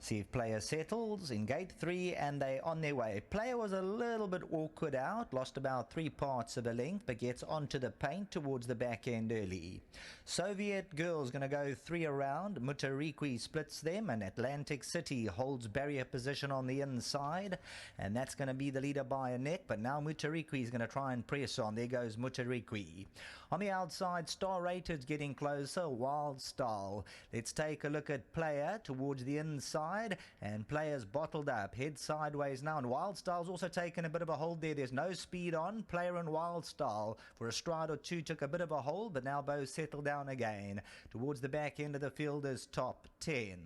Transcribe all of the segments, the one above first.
See if player settles in gate 3 and they're on their way. Player was a little bit awkward out, lost about 3 parts of a length, but gets onto the paint towards the back end early. Soviet Girl's going to go 3 around. Mutarikwi splits them, and Atlantic City holds barrier position on the inside, and that's going to be the leader by a neck. But now Mutarikwi is going to try and press on. There goes Mutarikwi. On the outside, Star Rated's getting closer. Wild Style. Let's take a look at Player towards the inside. And Player's bottled up, head sideways now, and Wild Style's also taken a bit of a hold there. There's no speed on. Player and Wild Style for a stride or two took a bit of a hold, but now both settle down again. Towards the back end of the field is top 10.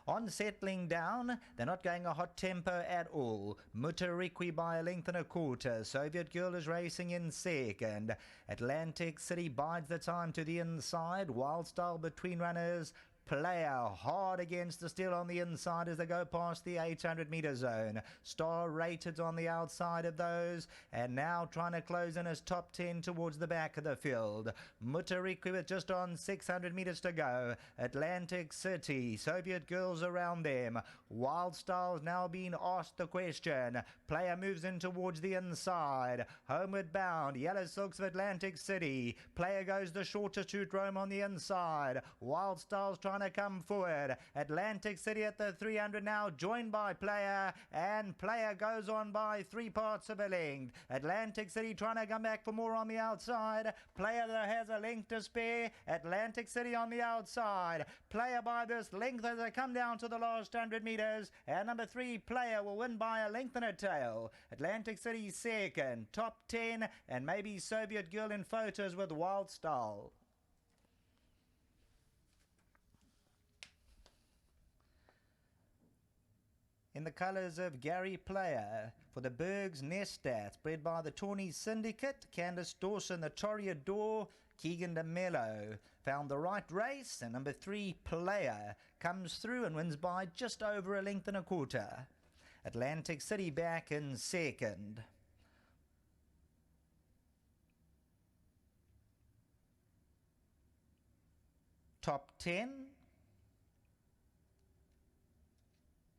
On settling down, they're not going a hot tempo at all. Mutarikwi by a length and a quarter. Soviet Girl is racing in second. Atlantic City bides the time to the inside. Wild Style between runners. Player hard against the steel on the inside as they go past the 800 meter zone. Star Rated on the outside of those, and now trying to close in as top 10 towards the back of the field. Mutarikwi with just on 600 meters to go. Atlantic City, Soviet Girls around them. Wild Style's now being asked the question. Player moves in towards the inside. Homeward bound, Yellow Silks of Atlantic City. Player goes the shortest route, Rome on the inside. Wild Style's trying to come forward. Atlantic City at the 300 now, joined by Player, and Player goes on by 3 parts of a length. Atlantic City trying to come back for more on the outside. Player that has a length to spare. Atlantic City on the outside. Player by this length as they come down to the last 100 meters, and number 3 Player will win by a length and a tail. Atlantic City second, top 10, and maybe Soviet Girl in photos with Wild Style. In the colours of Gary Player, for the Bergs Nestat, bred by the Tawny Syndicate, Candice Dawson, the Toreador, Keegan de Mello found the right race, and number 3 Player comes through and wins by just over a length and a quarter. Atlantic City back in second. Top 10.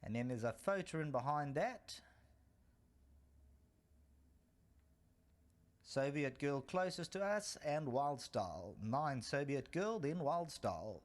And then there's a photo in behind that. Soviet Girl closest to us, and Wild Style. 9 Soviet Girl, then Wild Style.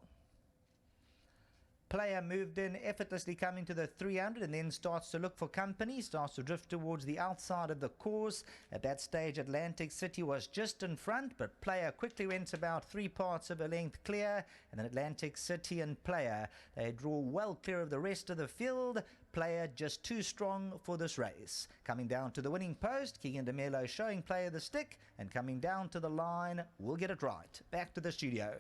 Player moved in, effortlessly coming to the 300, and then starts to look for company, starts to drift towards the outside of the course. At that stage, Atlantic City was just in front, but Player quickly went about 3 parts of a length clear, and then Atlantic City and Player, they draw well clear of the rest of the field. Player just too strong for this race. Coming down to the winning post, Keegan de Mello showing Player the stick, and coming down to the line, we'll get it right. Back to the studio.